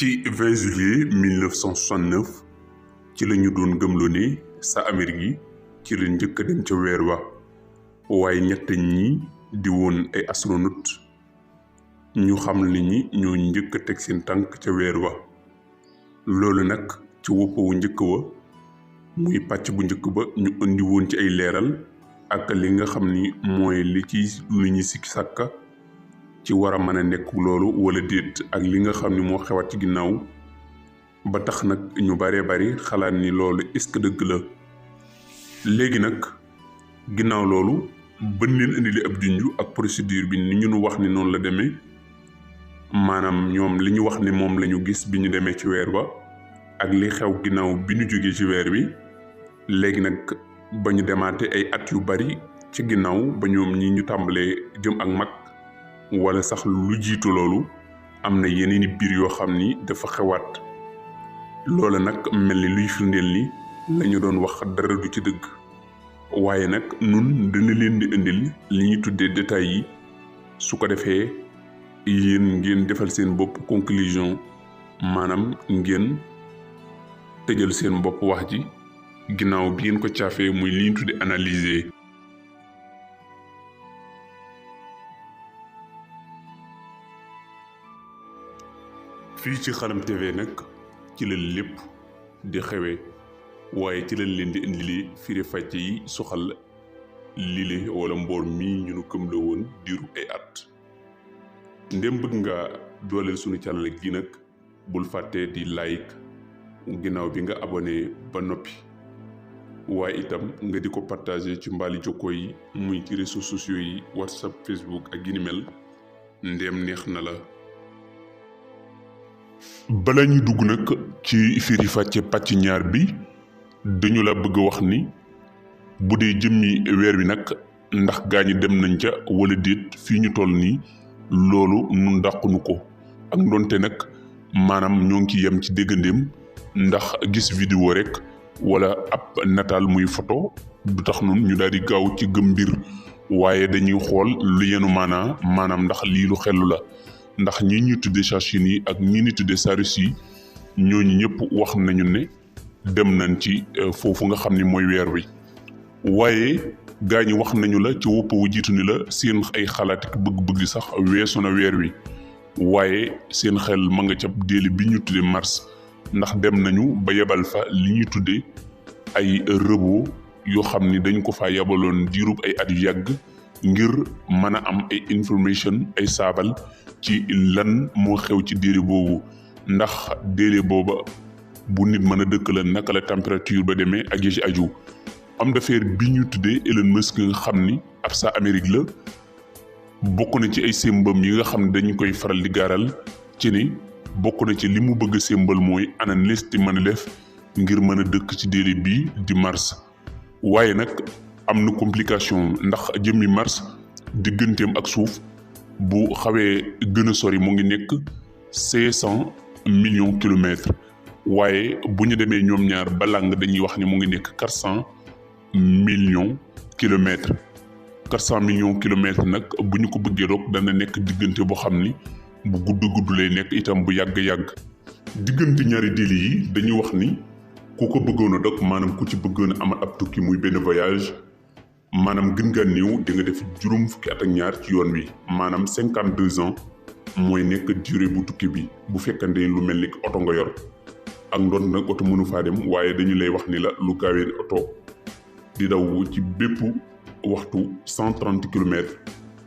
ci 20 juillet 1969 ci la ñu doon gëmloo ne sa Amérique yi ci la njëkk a dem ca weer wa waaye ñett ñi di woon ay astronaute ñu xam li ñi ñoo njëkk a teg seen tànk ca weer wa loolu nag ci wopp wu njëkk wa muy pàcc bu njëkk ba ñu indi woon ci ay leeral ak li nga xam ni mooy li ci lu ñu sikki sàkka ci war a mën a nekk loolu wala déet ak li nga xam ni moo xewaat ci ginnaaw ba tax nag ñu baree bari xalaat ni loolu est-ce que dëgg la léegi nag ginnaaw loolu bën leen indi li ab junju ak procédure bi ni ñu wax ni noonu la demee maanaam ñoom li ñu wax ni moom la ñu gis bi ñu demee ci weer wa ak li xew ginnaaw bi ñu jógee ci weer wi léegi nag ba ñu demaate ay at yu bari ci ginnaaw ba ñoom ñi ñu tàmbalee jëm ak mag wala sax lu jiitu loolu am na yeneeni biir yoo xam ni dafa xewaat loola nag mel ni luy firndeel ni la ñu doon wax dara du ci dëgg waaye nag nun dana leen di indil li ñuy tuddee détails yi su ko defee yéen ngeen defal seen bopp conclusion maanaam ngeen tëjal seen bopp wax ji ginnaaw bi ngeen ko caafee muy li ñu tuddee analyser. fii ci Xalam TV nag ci la lépp di xewee waaye ci lañ leen di indili firi fàcce yi soxal lile wala mboor mii ñu nu këm la woon diiru ay at ndem bëgg nga dooleel sunu channel gi nag bul fàtte di like ginnaaw bi nga abonné ba noppi waaye itam nga di ko partager ci mbaali jokkoo yi muy ci réseaux sociaux yi WhatsApp Facebook ak yi ni mel ndem neex na la. bala ñuy dugg nag ci firi fàcce pàcc ñaar bi dañu la bëgg a wax ni bu dee jëmmi weer wi nag ndax gaañi dem nañ ca wala déet fii ñu toll nii loolu nun dàqunu ko ak ndonte nag maanaam ñoo ngi ci yem ci déggandeem ndax gis vidéo rek wala ab nataal muy photo du tax nun ñu daal di gaaw ci gëm mbir waaye dañuy xool lu yenu maanaam ndax lii lu xellu la ndax ñi ñu tuddee Chachine yi ak ñi ñu tuddee Sarus yi ñooñu ñëpp wax nañu ne dem nañ ci foofu nga xam ni mooy weer wi waaye gaa ñi wax nañu la ci wopp wu jiitu ni la seen ay xalaat ak bëgg-bëgg sax weesu na weer wi waaye seen xel ma nga ca déeli bi ñu tuddee Mars ndax dem nañu ba yebal fa li ñu tuddee ay robot yoo xam ni dañ ko fa yebaloon diirub ay at yu yàgg ngir mën a am ay information ay saabal ci lan moo xew ci déele boobu ndax déele booba bu nit mën a dëkk la naka la température ba demee ak yi ci aju homme d'affaires bi ñu tuddee Elon Musk nga xam ni ab sa Amérique la bokk na ci ay sémbam yi nga xam ne dañu koy faral di gaaral ci ni bokk na ci li mu bëgg sémbal mooy ana nees di mën a def ngir mën a dëkk ci déele bii di Mars waaye nag am na complication ndax jëmmi Mars digganteem ak suuf bu xawee gën a sori mu ngi nekk 500 millions kilomètres waaye bu ñu demee ñoom ñaar ba lang dañuy wax ni mu ngi nekk 400 millions kilomètres 400 millions kilomètres nag bu ñu ko bëggee rek dana nekk diggante boo xam ni bu gudd lay nekk itam bu yàgg diggante ñaari déli yi dañuy wax ni ku ko bëggoon a dog maanaam ku ci bëggoon a amal ab tukki muy benn voyage maanaam gën ngaa néew di nga def juróom fukki at ak ñaar ci yoon wi maanaam 52 ans mooy nekk durée bu tukki bi bu fekkante lu mel ni oto nga yor ak ndoon nag oto mënu faa dem waaye dañu lay wax ni la lu gaawee oto di daw ci bépp waxtu 130 kilomètres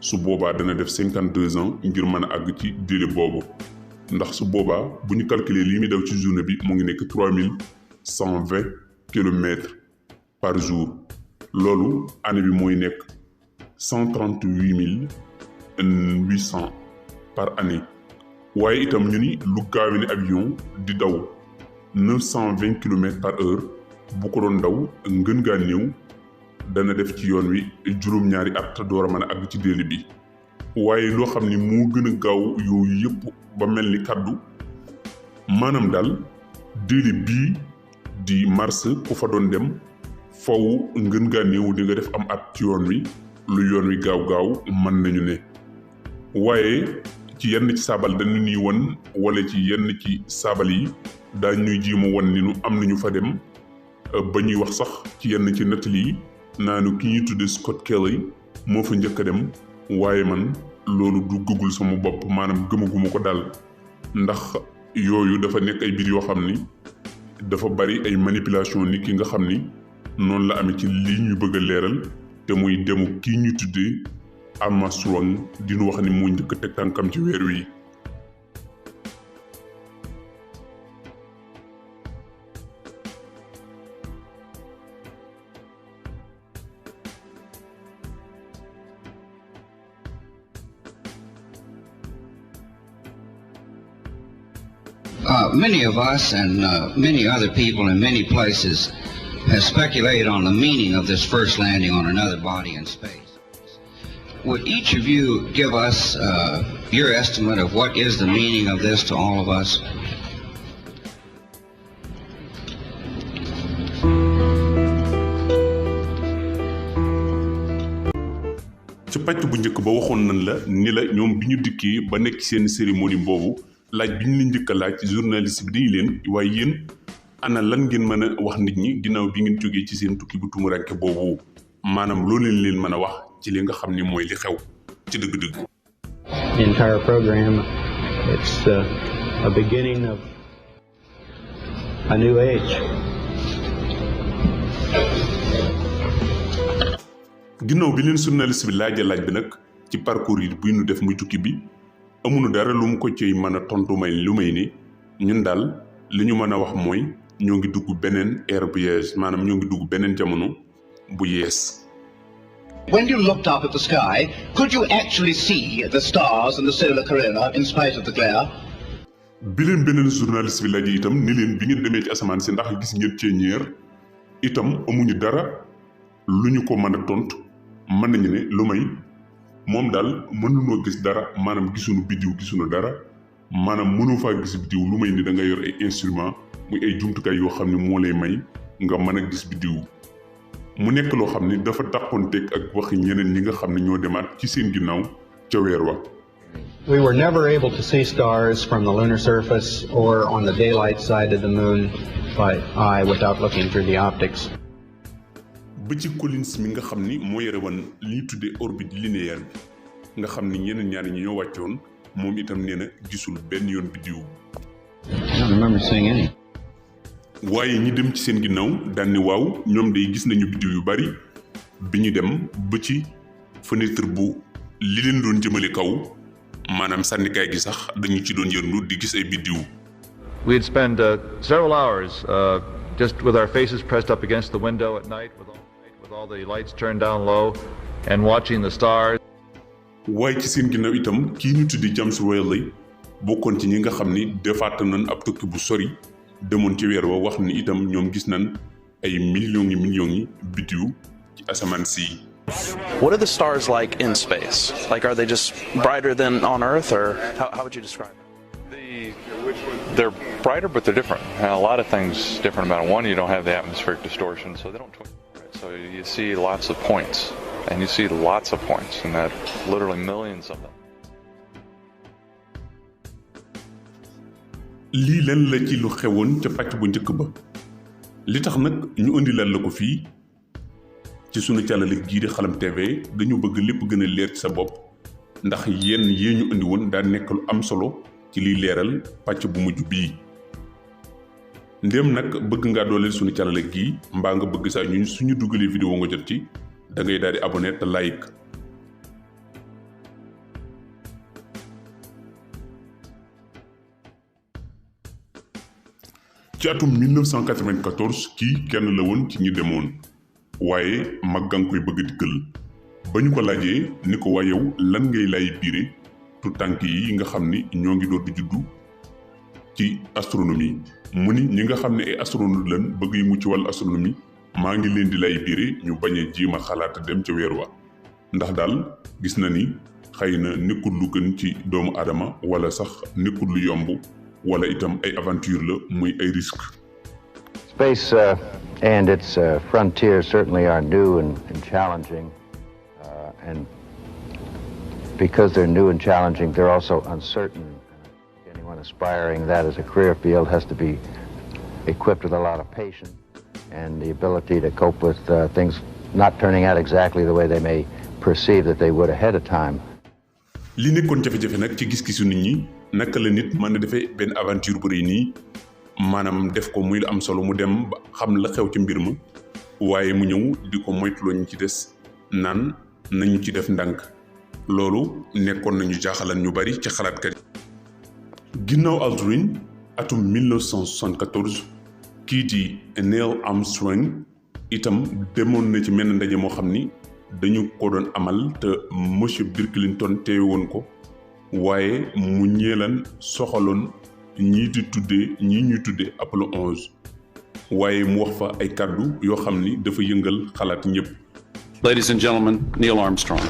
su boobaa dana def 52 ans ngir mën a àgg ci durée boobu ndax su boobaa bu ñu calculer lii muy daw ci journée bi mu ngi nekk 3120 kilomètres par jour loolu année bi mooy nekk 138800 par année waaye itam ñu ni lu gaawe ne avion di daw 920 kilomètres par heure bu ko doon daw ngën gaa néew dana def ci yoon wi juróom-ñaari at door a mën a àgg ci déeli bi waaye loo xam ni moo gën a gaaw yooyu yëpp ba mel ni kaddu maanaam daal déeli bii di Mars ku fa doon dem faw ngën gaa néew di nga def am at ci yoon wi lu yoon wi gaaw mën nañu ne waaye ci yenn ci saabal dañu ñuy won wala ci yenn ci saabal yi daañ ñuy jiima won ni nu am nañu fa dem ba ñuy wax sax ci yenn ci nettali yi naanu ki ñuy tudde Scott Kelly moo fa njëkk a dem waaye man loolu duggagul sama bopp maanaam gëmaguma ko daal ndax yooyu dafa nekk ay mbir yoo xam ni dafa bari ay manipulation ni ki nga xam ni noonu la amee ci lii ñuy bëgg a leeral te muy demu kii ñuy tuddee Armstrong dinu wax ni moo njëkk a teg tànkam ci weer wi. Many of us and many other people in many places have speculated on the meaning of this first landing on another body in space. Would each of you give us your estimate of what is the meaning of this to all of us? ci pàcc bu njëkk ba waxoon nañ la ni la ñoom bi ñu dikkee ba nekk seen cérémonie boobu laaj bi ñu leen njëkk a laaj journaliste bi dañu leen waaye yéen ana lan ngeen mën a wax nit ñi ginnaaw bi ngeen jógee ci seen tukki bu tumuranke boobu maanaam loolu leen mën a wax ci li nga xam ni mooy li xew ci dëgg-dëgg. The entire program, it's a beginning of a new age. ginnaaw bi leen journaliste bi laaj bi nag ci parcours yi buy nu def muy tukki bi amuñu dara lu mu ko ciy mën a tontu may lu may ni ñun daal li ñu mën a wax mooy ñoo ngi dugg beneen ère bu yees maanaam ñoo ngi dugg beneen jamono bu yees. When you looked up at the sky, could you actually see the stars and the solar corona in spite of the glare? bi leen beneen journaliste bi laaj itam ni leen bi ngeen demee ci asamaan si ndax gis ngeen ceeñeer itam amuñu dara lu ñu ko mën a tontu mën nañu ne lu may moom daal mënunoo gis dara maanaam gisuñu biddiw gisuñu dara maanaam mënoo faa gis biddiw lu may ni da nga yor ay instrument muy ay jumtukaay yoo xam ne moo lay may nga mën a gis biddiw mu nekk loo xam ne dafa dàqonteeg ak waxi ñeneen ñi nga xam ne ñoo demaat ci seen ginnaaw ca weer wa. We were never able to see stars from the lunar surface or on the daylight side of the moon by eye without looking through the optics. ba ci Collins mi nga xam ni moo yore woon li ñu tuddee orbite linéaire bi nga xam ni ñeneen ñaar ñi ñoo wàccoon moom itam nee na gisul benn yoon biddiw. I don't remember seeing any. waaye ñi dem ci seen ginnaaw daan ni waaw ñoom day gis nañu biddiw yu bari bi ñu dem ba ci fenêtre bu li leen doon jëmale kaw maanaam sànnikaay gi sax dañu ci doon yërndu di gis ay biddiw. We'd spend several hours just with our faces pressed up against the window at night with all the lights turned down low and watching the stars. waaye ci seen ginnaaw itam kii ñu tuddi James Whale bokkoon ci ñi nga xam ni defaat nañ ab tukki bu sori demoon ci weer wa wax ni itam ñoom gis nañ ay millions yi biddiw ci asamaan si. What are the stars like in space? Like, are they just brighter than on Earth, or how would you describe it? They're brighter, but they're different. And a lot of things different about it. One, you don't have the atmospheric distortion, so they don't twist. So you see lots of points, and you see lots of points, and that literally millions of them. lii leen la ci lu xewoon ca pàcc bu njëkk ba li tax nag ñu indi lan la ko fii ci sunu càllale gii di Xalam TV dañu bëgg lépp gën a leer ci sa bopp ndax yenn yee ñu indi woon daa nekk lu am solo ci liy leeral pàcc bu mujj bii. ndéem nag bëgg ngaa dooleel sunu càllale gii mbaa nga bëgg saa ñu suñu dugalee vidéo nga jot ci da ngay daal di abonné te like. ci atum 1994 kii kenn la woon ci ñi demoon waaye màggaa nga koy bëgg dikkal ba ñu ko laajee ni ko waa yow lan ngay lay biire tu tànk yi nga xam ni ñoo ngi door di juddu ci astronomie mu ni ñi nga xam ne ay astronaute lan bëgg yi mu ci wàllu astronomie maa ngi leen di lay biire ñu bañ a jéem a xalaat dem ca weer wa ndax daal gis na ni xëy na nekkul lu gën ci doomu aadama wala sax nekkul lu yomb wala itam ay aventure la muy ay risque. Space and its frontiers certainly are new and challenging, and because they're new and challenging, they're also uncertain. Anyone aspiring that as a career field has to be equipped with a lot of patience and the ability to cope with things not turning out exactly the way they may perceive that they would ahead of time. li nekkoon jafe-jafe nag ci gis-gisu nit ñi naka la nit mën a defee benn aventure bu rëy nii maanaam def ko muy lu am solo mu dem ba xam la xew ci mbir ma waaye mu ñëw di ko moytuloo ñu ci des naan nañu ci def ndànk loolu nekkoon nañu jaaxalan ñu bari ci xalaatkat yi. ginnaaw Aldrin atum 1974 kii di Neil Armstrong itam demoon na ci menn ndaje moo xam ni dañu ko doon amal te monsieur Bill Clinton teewe woon ko waaye mu ñeelan soxaloon ñii ñuy tuddee Apollo 11 waaye mu wax fa ay kàddu yoo xam ni dafa yëngal xalaat ñëpp. Ladies and gentlemen, Neil Armstrong.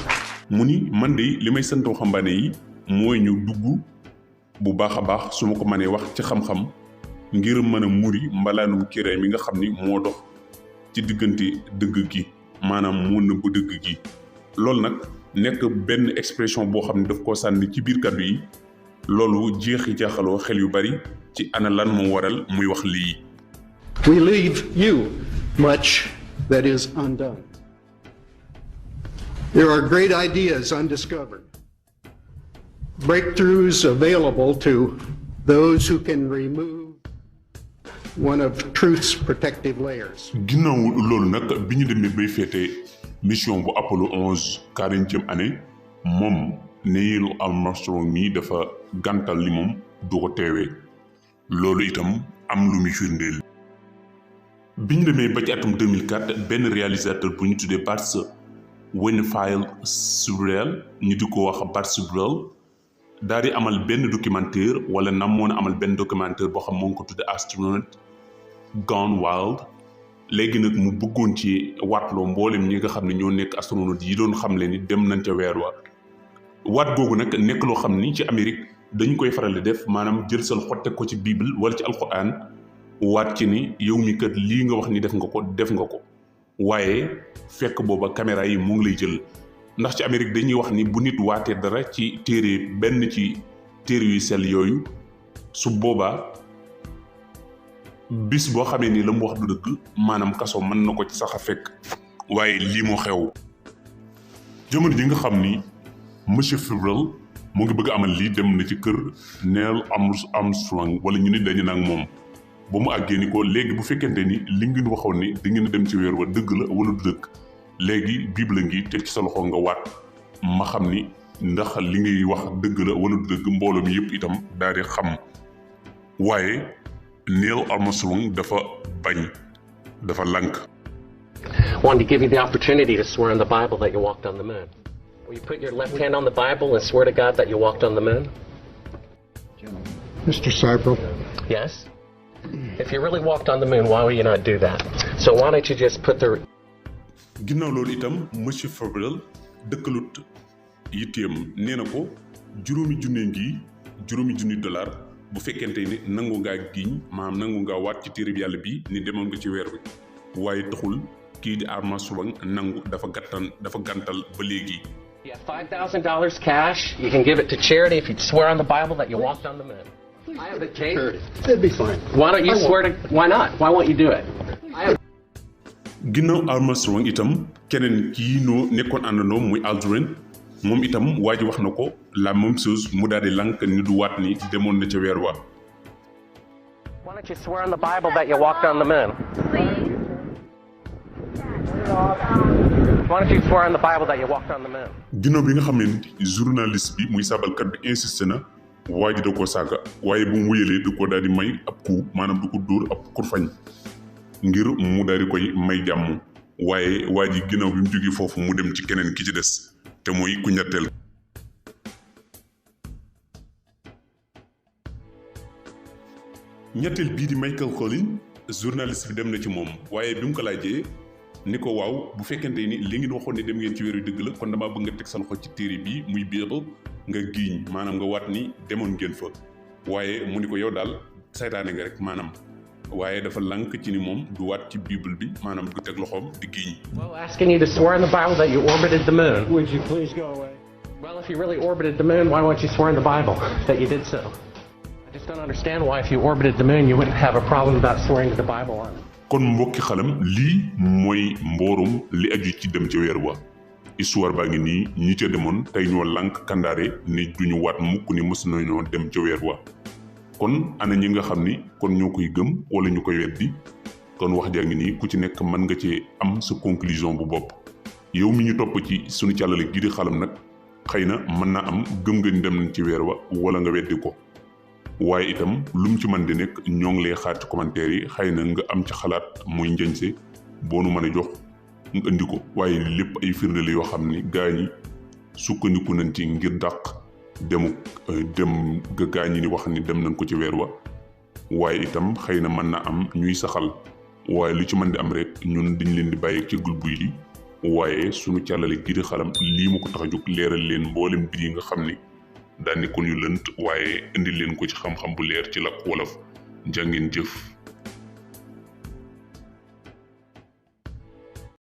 mu ni man de li may sant waxambaane yi mooy ñu dugg bu baax a baax su ma ko mënee wax ci xam-xam ngir mën a muri mbalaanum kiré mi nga xam ni moo dox ci diggante dëgg gi maanaam moo nëbb dëgg gi loolu nag nekk benn expression boo xam ne daf koo sànni ci biir kàddu yi loolu jeexi jaaxaloo xel yu bari ci ana lan moo waral muy wax lii. We leave you much that is undone. There are great ideas undiscovered, breakthroughs available to those who can remove one of truth's protective layers. ginnaaw loolu nag bi ñu demee bay féete mission bu Apollo 11 40e année moom Neil Armstrong mi dafa gàntal li moom du ko teewee loolu itam am lu muy firndeel. bi ñu demee ba ci atum 2004 benn réalisateur bu ñu tuddee Bart Winfield-Sewell ñu di ko wax Bart Sewell daal di amal benn documentaire wala namoon amal benn documentaire boo xam moo ngi ko tuddee Astronaut Gone Wild léegi nag mu bëggoon ci waatloo mboolem ñi nga xam ne ñoo nekk astronaute yi doon xam le ni dem nañ ca weer wa waat googu nag nekk loo xam ni ci Amérique dañu koy faral di def maanaam jël seen xotte ko ci Bible wala ci alquran waat ci ni yow mi kat lii nga wax ni def nga ko waaye fekk booba caméra yi mu ngi lay jël ndax ci Amérique dañuy wax ni bu nit waatee dara ci téere benn ci téere yu sell yooyu su boobaa bis boo xamee ni la mu wax du dëgg maanaam kaso mën na ko ci sax a fekk waaye lii moo xew jamono ji nga xam ni monsieur Sewell mu ngi bëgg amal lii dem na ci kër Neil Armstrong wala ñu ni dañu nag moom ba mu àggee ni ko léegi bu fekkente ni li ngeen waxoon ni di ngeen dem ci weer wa dëgg la wala du dëgg léegi Bible ngi teg ci sa loxo nga waat ma xam ni ndax li ngay wax dëgg la wala du dëgg mbooloo mi yëpp itam daal di xam waaye Neil Armstrong dafa bañ dafa lànk. Wanted to give you the opportunity to swear on the Bible that you walked on the moon. Will you put your left hand on the Bible and swear to God that you walked on the moon? Mr. Seibel? Yes? If you really walked on the moon, why would you not do that? So why don't you just put the... ginnaaw loolu itam monsieur Sewell dëkkalut yitteem nee na ko $5,000 bu fekkente ni nangu ngaa giñ maanaam nangu ngaa waat ci téere bi yàlla bi ni demoon nga ci weer wi waaye taxul kii di Armstrong nangu dafa gàntal ba léegi. You have $5,000 cash. You can give it to charity if you swear on the Bible that you walked on the moon. I have the tape. It'd be fine. Why don't you swear to... Why not? Why won't you do it? ginnaaw Armstrong itam keneen kii noo nekkoon àndandoo muy Aldrin moom itam waa ji wax na ko la même chose mu daal di lànk ni du waat ni demoon na ca weer wa. Why don't you swear on the Bible that you walked on the moon? Why don't you swear on the Bible that you walked on the moon? ginnaaw bi nga xam ne journaliste bi muy sabalkat bi insisté na waa ji da koo saaga waaye bu mu wéyalee da koo daal di may ab coup maanaam du ko dóor ab kurfañ ngir mu daal di koy may jàmm waaye waa ji ginnaaw bi mu jógee foofu mu dem ci keneen ki ci des te mooy ku ñetteel. ñetteel bii di Michael Collins journaliste bi dem na ci moom waaye bi mu ko laajee ni ko waaw bu fekkente ni li ngeen waxoon ne dem ngeen ci weer wi dëgg la kon damaa bëgg nga teg sa loxo ci téere bii muy Bible nga giiñ maanaam nga waat ni demoon ngeen fa waaye mu ni ko yow daal saytaane nga rek maanaam waaye dafa lànk ci ni moom du waat ci Bible bi maanaam du teg loxoom di giiñ. Well, asking you to swear on the Bible that you orbited the moon. Would you please go away? Well, if you really orbited the moon, why won't you swear in the Bible that you did so? I just don't understand why if you orbited the moon, you wouldn't have a problem about swearing to the Bible on it. kon mbokki xalam lii mooy mboorum li aju ci dem ca weer wa histoire baa ngi nii ñi ca demoon tey ñoo lànk kandaare ni duñu waat mukk ni mës nañoo dem ca weer wa kon ana ñi nga xam ni kon ñoo koy gëm wala ñu koy weddi kon wax jaa ngi nii ku ci nekk mën nga ci am sa conclusion bu bopp yow mi ñu topp ci sunu càllale gi di xalam nag xëy na mën naa am gëm nga ni dem nañ ci weer wa wala nga weddi ko waaye itam lu mu ci mën di nekk ñoo ngi lay xaar ci commentaire yi xëy na nga am ci xalaat muy njëñse boo nu mën a jox nga indi ko waaye lépp ay firnde la yoo xam ni gaa ñi sukkandiku nañ ci ngir dàq dem ga gaa ñi ni wax ni dem nañ ko ci weer wa waaye itam xëy na mën na am ñuy saxal waaye lu ci mën di am rek ñun dañ leen di bàyyi ci gul buy li waaye sunu càllale gi di xalam lii ma ko tax a jóg leeral leen mboolem mbir yi nga xam ni daa nekkoon yu lënt waaye indi leen ko ci xam-xam bu leer ci làkk wolof jàngeen jëf